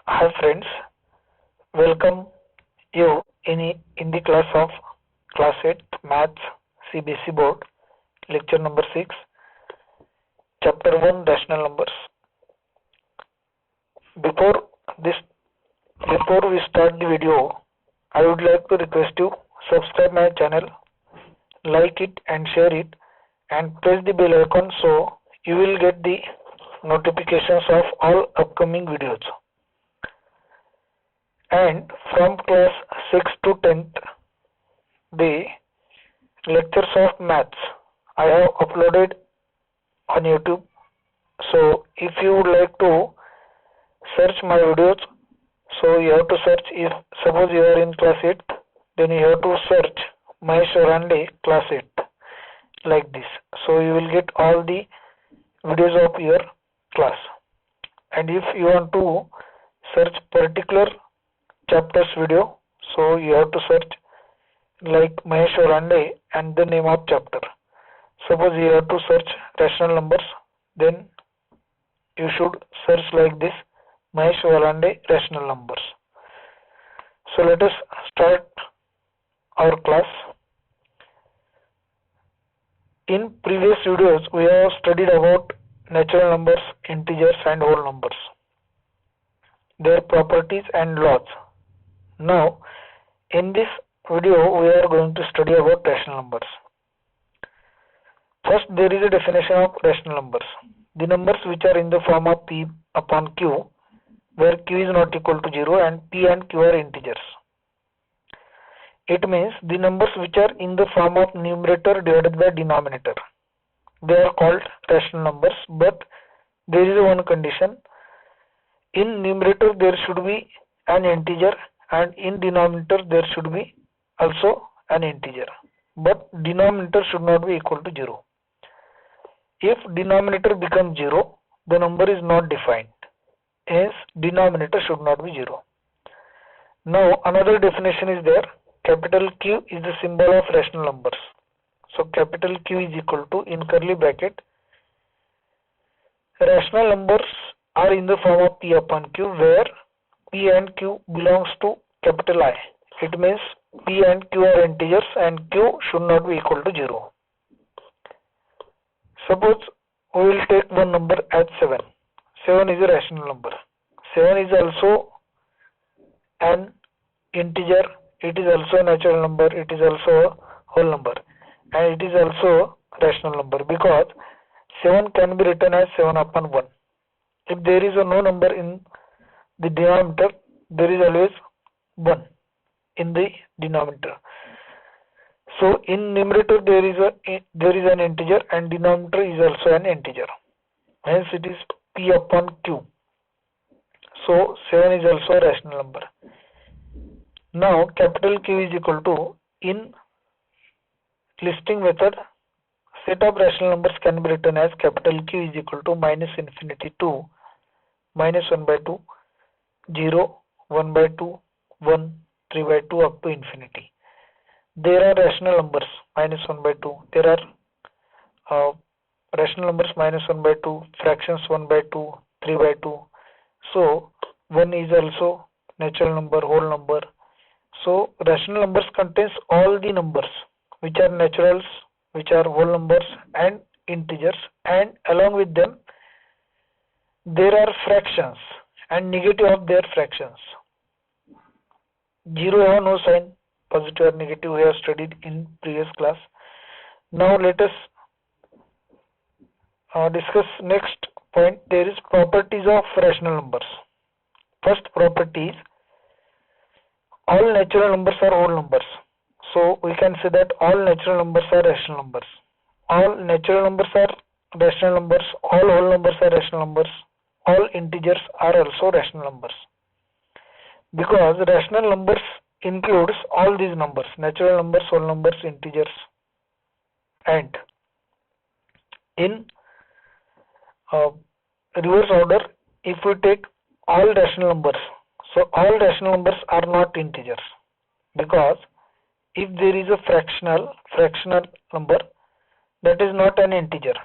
Hi friends, welcome you in the class of Class 8 Maths CBSE Board, Lecture number 6, Chapter 1 Rational Numbers. Before this, before we start the video, I would like to request you subscribe my channel, like it and share it, and press the bell icon so you will get the notifications of all upcoming videos. And from class 6 to 10th, the lectures of maths I have uploaded on YouTube. So if you would like to search my videos, so you have to search, if suppose you are in class 8, then you have to search Mahesh Orande class 8 like this. So you will get all the videos of your class. And if you want to search particular chapters video, so you have to search like Mahesh Orande and the name of chapter. Suppose you have to search rational numbers, then you should search like this, Mahesh Orande rational numbers. So let us start our class. In previous videos we have studied about natural numbers, integers and whole numbers, their properties and laws. Now, in this video, we are going to study about rational numbers. First, there is a definition of rational numbers. The numbers which are in the form of P upon Q, where Q is not equal to 0 and P and Q are integers. It means the numbers which are in the form of numerator divided by denominator. They are called rational numbers, but there is one condition. In numerator, there should be an integer, and in denominator there should be also an integer, but denominator should not be equal to 0. If denominator becomes 0, the number is not defined, hence denominator should not be 0. Now another definition is there. Capital Q is the symbol of rational numbers. So capital Q is equal to, in curly bracket, rational numbers are in the form of P upon Q, where P and Q belongs to capital I. It means P and Q are integers and Q should not be equal to 0. Suppose we will take one number as 7. 7 is a rational number. 7 is also an integer, it is also a natural number, it is also a whole number, and it is also a rational number, because 7 can be written as 7 upon 1. If there is no number in the denominator, there is always 1 in the denominator. So in numerator there is an integer, and denominator is also an integer. Hence it is P upon Q. So 7 is also a rational number. Now capital Q is equal to, in listing method, set of rational numbers can be written as capital Q is equal to minus infinity to minus 1 by 2, 0, 1 by 2, 1, 3 by 2 up to infinity. There are rational numbers minus 1 by 2. There are rational numbers minus 1 by 2, fractions 1 by 2, 3 by 2. So 1 is also natural number, whole number. So rational numbers contains all the numbers which are naturals, which are whole numbers and integers, and along with them there are fractions and negative of their fractions. 0 have no sign, positive or negative, we have studied in previous class. Now let us discuss next point. There is properties of rational numbers. First property is, all natural numbers are whole numbers. So we can say that all natural numbers are rational numbers. All natural numbers are rational numbers. All whole numbers are rational numbers. All integers are also rational numbers. Because rational numbers includes all these numbers: natural numbers, whole numbers, integers. And in reverse order, if we take all rational numbers, so all rational numbers are not integers, because if there is a fractional number, that is not an integer.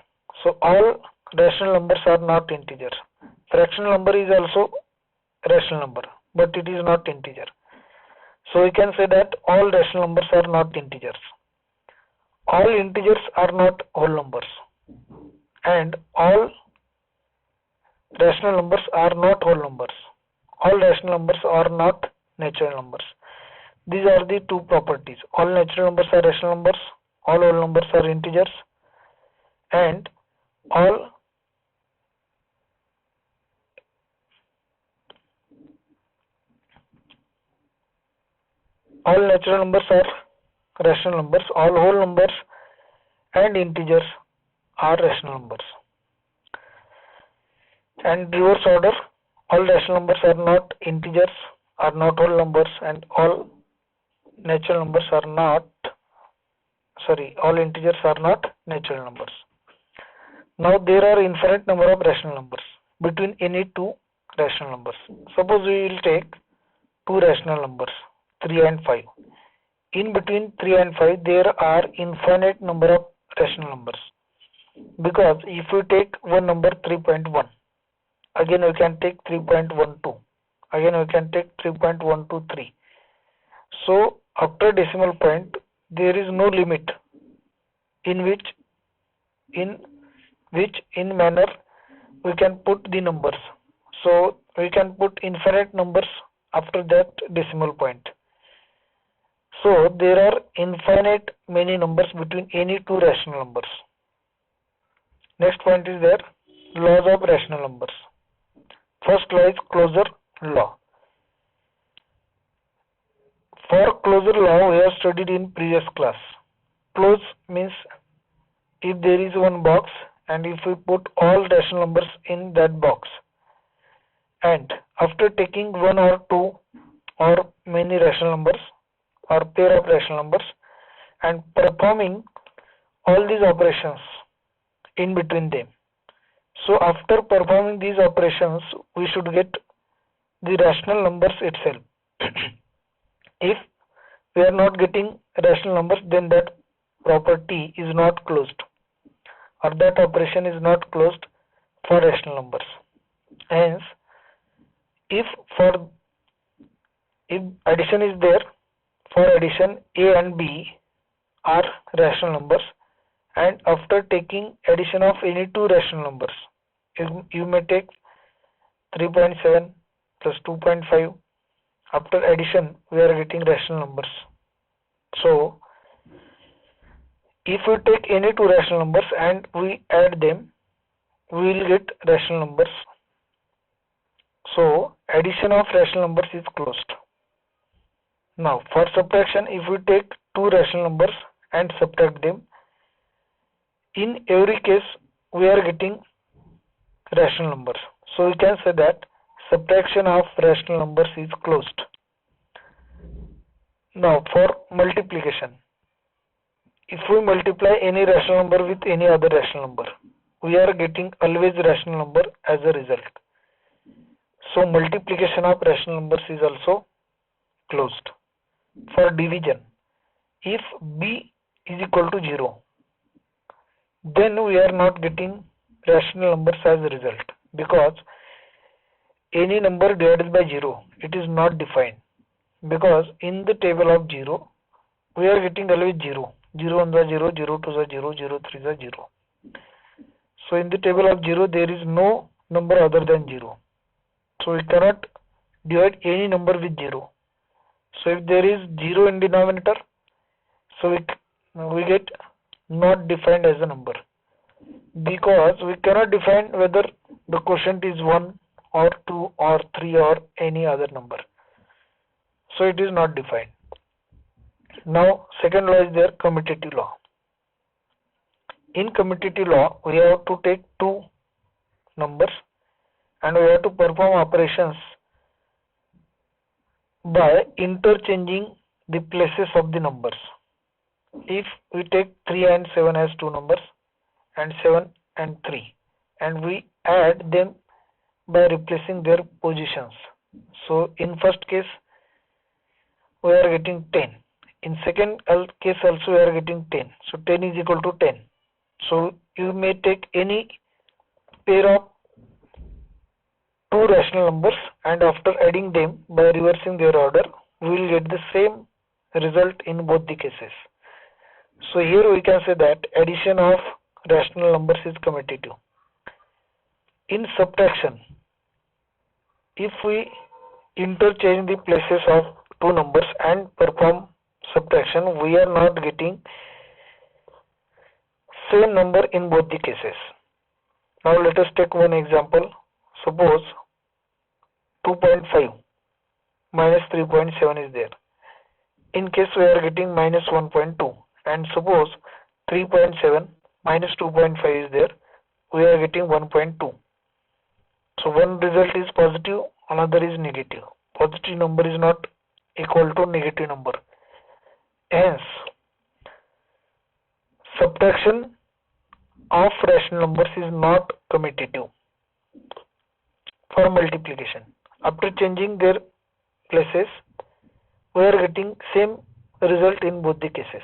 So all rational numbers are not integers. Fractional number is also rational number, but it is not integer. So we can say that all rational numbers are not integers. All integers are not whole numbers, and all rational numbers are not whole numbers. All rational numbers are not natural numbers. These are the two properties. All natural numbers are rational numbers, all whole numbers are integers, and all natural numbers are rational numbers, all whole numbers and integers are rational numbers. And reverse order, all rational numbers are not integers, are not whole numbers, and all natural numbers are not, all integers are not natural numbers. Now there are infinite number of rational numbers between any two rational numbers. Suppose we will take two rational numbers, 3 and 5. In between 3 and 5 there are infinite number of rational numbers, because if we take one number 3.1, again we can take 3.12, again we can take 3.123. So after decimal point there is no limit in manner we can put the numbers. So we can put infinite numbers after that decimal point. So there are infinite many numbers between any two rational numbers. Next point is there, laws of rational numbers. First law is closure law. For closure law we have studied in previous class. Close means if there is one box and if we put all rational numbers in that box, and after taking one or two or many rational numbers or pair of rational numbers and performing all these operations in between them. So after performing these operations we should get the rational numbers itself. If we are not getting rational numbers, then that property is not closed, or that operation is not closed for rational numbers. Hence, if addition is there, for addition A and B are rational numbers, and after taking addition of any two rational numbers, you may take 3.7 plus 2.5. After addition we are getting rational numbers. So if we take any two rational numbers and we add them, we will get rational numbers. So addition of rational numbers is closed. Now for subtraction, if we take two rational numbers and subtract them, in every case we are getting rational numbers. So we can say that subtraction of rational numbers is closed. Now for multiplication, if we multiply any rational number with any other rational number, we are getting always rational number as a result. So multiplication of rational numbers is also closed. For division, if b is equal to 0, then we are not getting rational numbers as a result, because any number divided by 0, it is not defined, because in the table of 0 we are getting always 0. 0 1 is 0, 0 2 is 0, 0 3 is 0. So in the table of 0 there is no number other than 0. So we cannot divide any number with 0. So if there is 0 in denominator, so we get not defined as a number, because we cannot define whether the quotient is 1 or 2 or 3 or any other number. So it is not defined. Now second law is there, commutative law. In commutative law we have to take two numbers and we have to perform operations by interchanging the places of the numbers. If we take 3 and 7 as two numbers and 7 and 3, and we add them by replacing their positions. So in first case we are getting 10. In second case also we are getting 10. So 10 is equal to 10. So you may take any pair of two rational numbers, and after adding them by reversing their order, we will get the same result in both the cases. So here we can say that addition of rational numbers is commutative. In subtraction, if we interchange the places of two numbers and perform subtraction, we are not getting same number in both the cases. Now let us take one example. Suppose 2.5 minus 3.7 is there. In case we are getting minus 1.2, and suppose 3.7 minus 2.5 is there, we are getting 1.2. So one result is positive, another is negative. Positive number is not equal to negative number. Hence, subtraction of rational numbers is not commutative. For multiplication, after changing their places, we are getting same result in both the cases.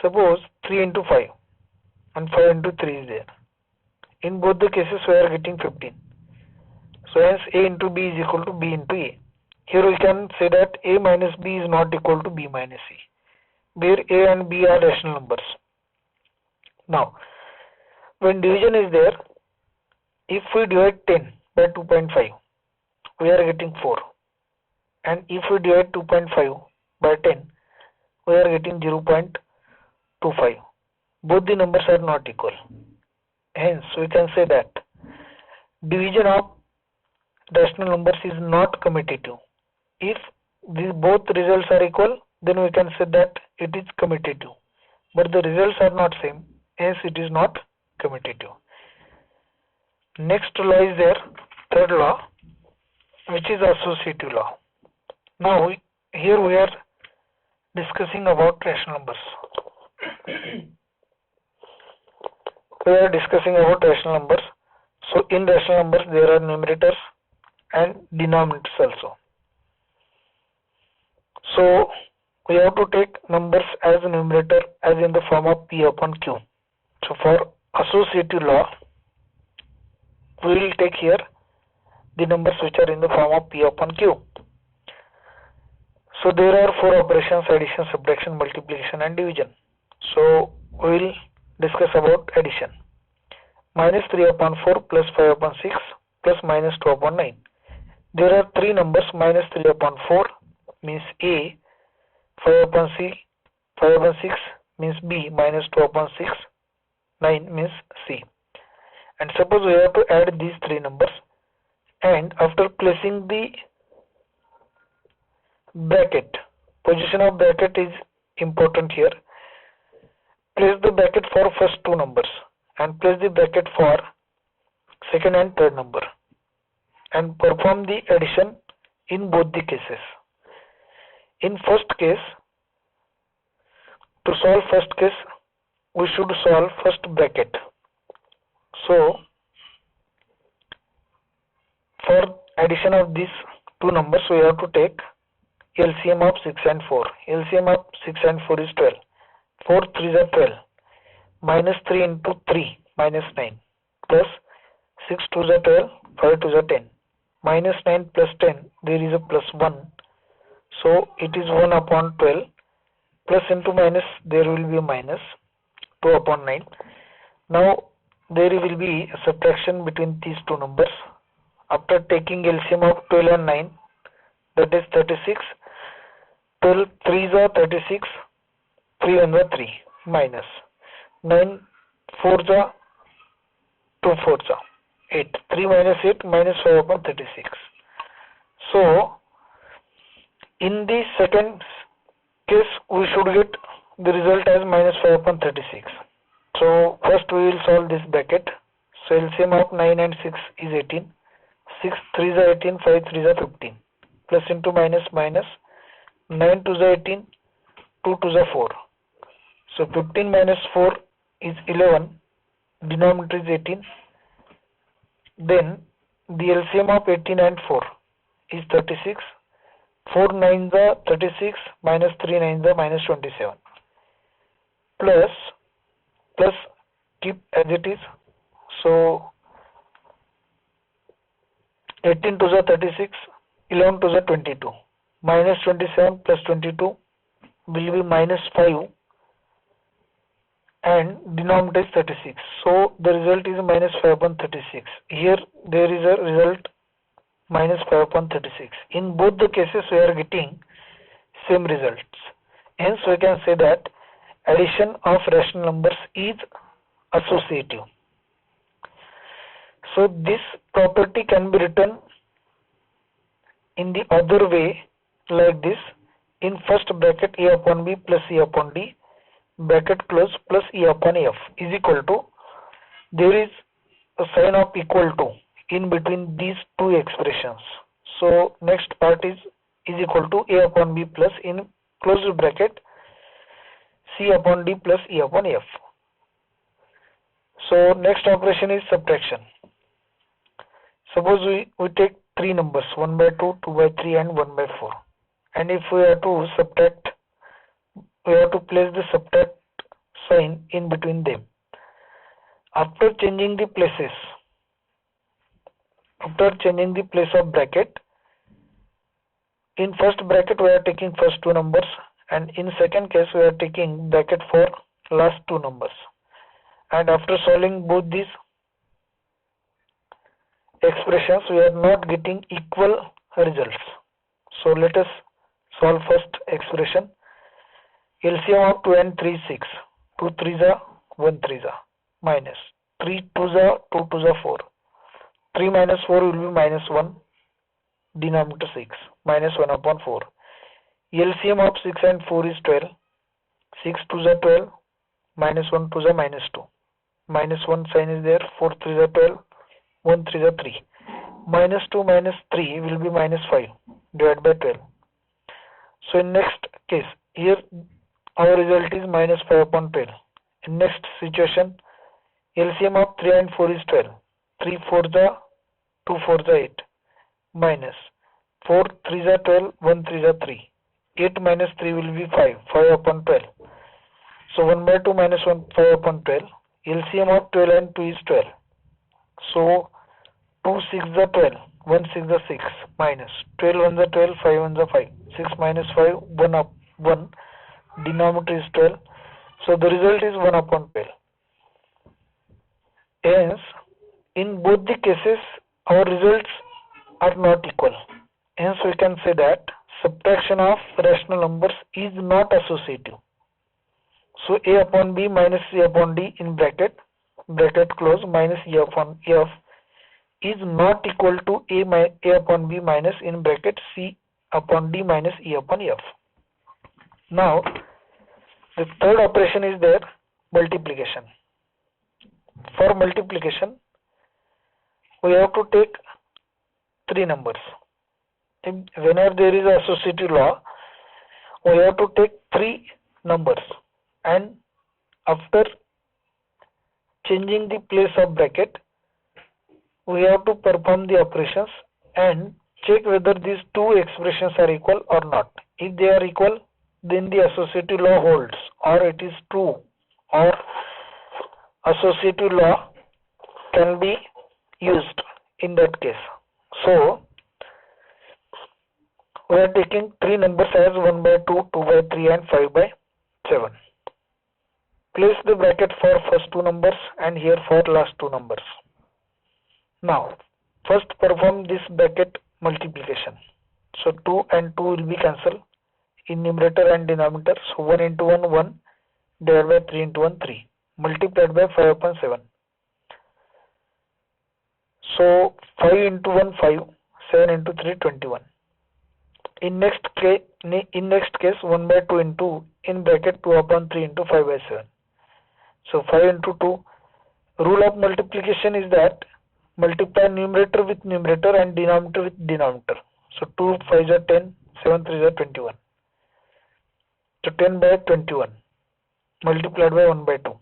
Suppose 3 into 5 and 5 into 3 is there. In both the cases, we are getting 15. So hence A into B is equal to B into A. Here we can say that A minus B is not equal to B minus C, where A and B are rational numbers. Now, when division is there, if we divide 10 by 2.5, we are getting 4. And if we divide 2.5 by 10, we are getting 0.25. Both the numbers are not equal. Hence, we can say that division of rational numbers is not commutative. If both results are equal, then we can say that it is commutative. But the results are not same, hence it is not commutative. Next law is there, third law, which is associative law. Now here we are discussing about rational numbers. We are discussing about rational numbers. So in rational numbers there are numerators and denominators also. So we have to take numbers as a numerator as in the form of P upon Q. So for associative law, we will take here the numbers which are in the form of P upon Q. So there are four operations: addition, subtraction, multiplication and division. So we will discuss about addition. Minus 3 upon 4 plus 5 upon 6 plus minus 2 upon 9. There are three numbers. Minus 3 upon 4 means A, 5 upon 6 means B, minus 2 upon 6, 9 means C. And suppose we have to add these three numbers, and after placing the bracket, position of bracket is important here. Place the bracket for first two numbers and place the bracket for second and third number, and perform the addition in both the cases. In first case, to solve first case, we should solve first bracket. So for addition of these two numbers, we have to take LCM of 6 and 4. LCM of 6 and 4 is 12. 4 3s are 12. Minus 3 into 3 minus 9 plus 6 2s are 12. 5 2s are 10. Minus 9 plus 10, there is a plus 1. So it is 1 upon 12. Plus into minus, there will be a minus 2 upon 9. Now there will be a subtraction between these two numbers. After taking LCM of 12 and 9, that is 36. 12 3s are 36. 3 1s are 3 minus 9 4s are 2 4s are 8. 3 minus 8 minus 5 upon 36. So in the second case, we should get the result as minus 5 upon 36. So first we will solve this bracket. So LCM of 9 and 6 is 18. 6 3s are 18, 5 3s are 15. Plus into minus minus 9 2s are 18, 2 2s are 4. So 15 minus 4 is 11. Denominator is 18. Then the LCM of 18 and 4 is 36. 4 9s are 36 minus 3 9s are minus 27. Plus keep as it is. So 18 to the 36, 11 to the 22. Minus 27 plus 22 will be minus 5 and denominator is 36. So the result is minus 5 upon 36. Here there is a result minus 5 upon 36. In both the cases we are getting same results. Hence we can say that addition of rational numbers is associative. So this property can be written in the other way like this: in first bracket a upon b plus c upon d bracket close plus e upon f is equal to, there is a sign of equal to in between these two expressions. So next part is equal to a upon b plus in closed bracket c upon d plus e upon f. So next operation is subtraction. Suppose we take three numbers, 1 by 2, 2 by 3 and 1 by 4, and if we have to subtract, we have to place the subtract sign in between them. After changing the places, after changing the place of bracket, in first bracket we are taking first two numbers, and in second case we are taking bracket for last two numbers. And after solving both these expressions, we are not getting equal results. So let us solve first expression. LCM of 2 and 3 is 6. 2 3s are 1 3s are minus 3 2s are 2 2s are 4. 3 minus 4 will be minus 1. Denominator 6 minus 1 upon 4. LCM of 6 and 4 is 12. 6 2s are 12. Minus 1 2s are minus 2. Minus 1 sign is there. 4 3s are 12. 1 3s are 3. Minus 2 minus 3 will be minus 5 divided by 12. So in next case, here our result is minus 5 upon 12. In next situation, LCM of 3 and 4 is 12. 3 4s are 2 4s are 8. Minus 4 3s are 12. 1 3s are 3. 8 minus 3 will be 5. 5 upon 12. So 1 by 2 minus 1 5 upon 12. LCM of 12 and 2 is 12. So 2 6 are 12. 1 6 are 6. Minus 12 1s are 12. 5 1s are 5. 6 minus 5 1 up 1. Denominator is 12. So the result is 1 upon 12. Hence, in both the cases, our results are not equal. Hence, we can say that subtraction of rational numbers is not associative. So a upon b minus c upon d in bracket close minus e upon f is not equal to a upon b minus in bracket c upon d minus e upon f. Now, the third operation is there, multiplication. For multiplication, we have to take three numbers. Whenever there is an associative law, we have to take three numbers, and after changing the place of bracket, we have to perform the operations and check whether these two expressions are equal or not. If they are equal, then the associative law holds, or it is true, or associative law can be used in that case. So we are taking three numbers as 1 by 2, 2 by 3 and 5 by 7. Place the bracket for first two numbers and here for last two numbers. Now first perform this bracket multiplication. So 2 and 2 will be cancelled in numerator and denominator. So 1 into 1 1 divided by 3 into 1 3 multiplied by 5 upon 7. So 5 into 1 5, 7 into 3 21. In next case 1 by 2 into in bracket 2 upon 3 into 5 by 7. So 5 into 2. Rule of multiplication is that multiply numerator with numerator and denominator with denominator. So 2 5s are 10, 7 3s are 21. So 10 by 21 multiplied by 1 by 2.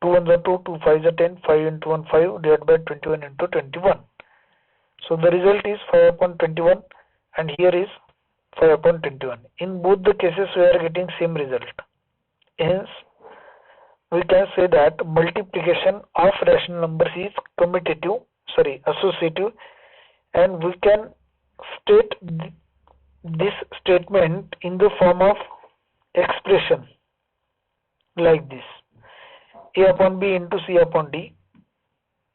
2 1s are 2, 2 5s are 10, 5 into 1 5 divided by 21 into 21. So the result is 5 upon 21 and here is 5 upon 21. In both the cases we are getting same result. Hence we can say that multiplication of rational numbers is associative, and we can state this statement in the form of expression like this: A upon B into C upon D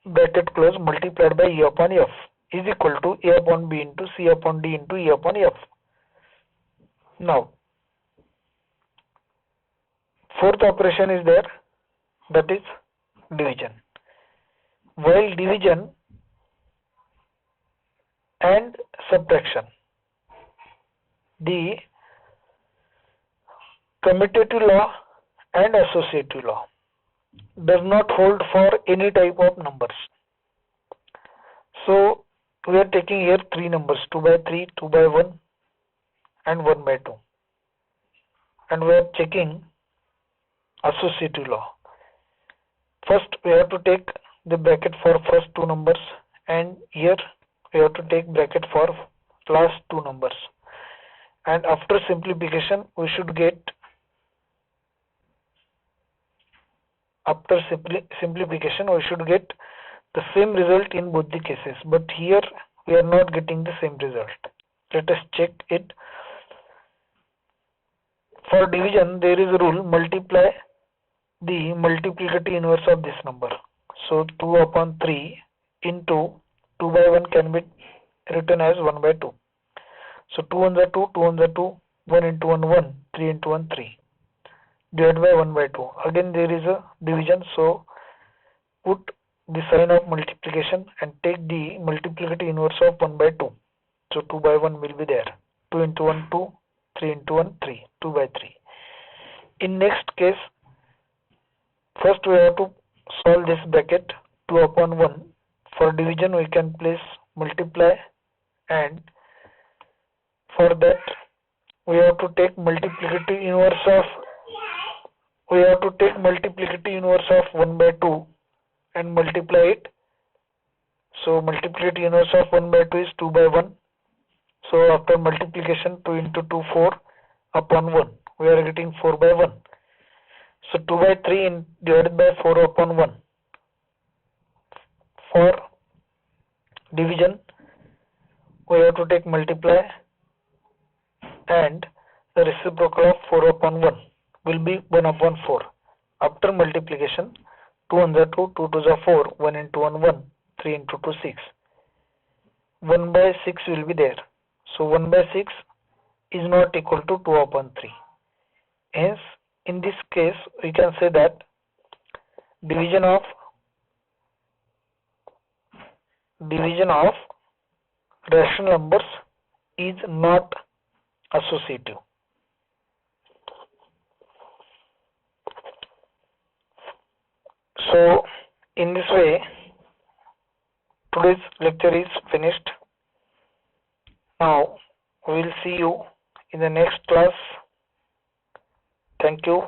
bracket close multiplied by E upon F is equal to A upon B into C upon D into E upon F. Now, fourth operation is there, that is division. While division and subtraction, the commutative law and associative law does not hold for any type of numbers. So we are taking here three numbers, 2 by 3, 2 by 1 and 1 by 2, and we are checking associative law. First we have to take the bracket for first two numbers, and here we have to take bracket for last two numbers, and after simplification we should get the same result in both the cases, but here we are not getting the same result. Let us check it. For division there is a rule: multiply the multiplicative inverse of this number. So 2 upon 3 into 2 by 1 can be written as 1 by 2. So 2 ones are 2, 2 ones are 2, 1 into 1 1, 3 into 1 3, divided by 1 by 2. Again there is a division, so put the sign of multiplication and take the multiplicative inverse of 1 by 2. So 2 by 1 will be there. 2 into 1 2, 3 into 1 3, 2 by 3. In next case, first we have to solve this bracket 2 upon 1. For division we can place multiply, and for that we have to take multiplicative inverse of 1 by 2 and multiply it. So multiplicative inverse of 1 by 2 is 2 by 1. So after multiplication, 2 into 2 4 upon 1, we are getting 4 by 1. So 2 by 3 divided by 4 upon 1. For division we have to take multiply, and the reciprocal of 4 upon 1 will be 1 upon 4. After multiplication, 2 ones are 2, 2 twos are 4, 1 into 1 1, 3 into 2 6. 1 by 6 will be there. So 1 by 6 is not equal to 2 upon 3. Hence, in this case, we can say that division of rational numbers is not associative. So, in this way, today's lecture is finished. Now, we will see you in the next class. Thank you.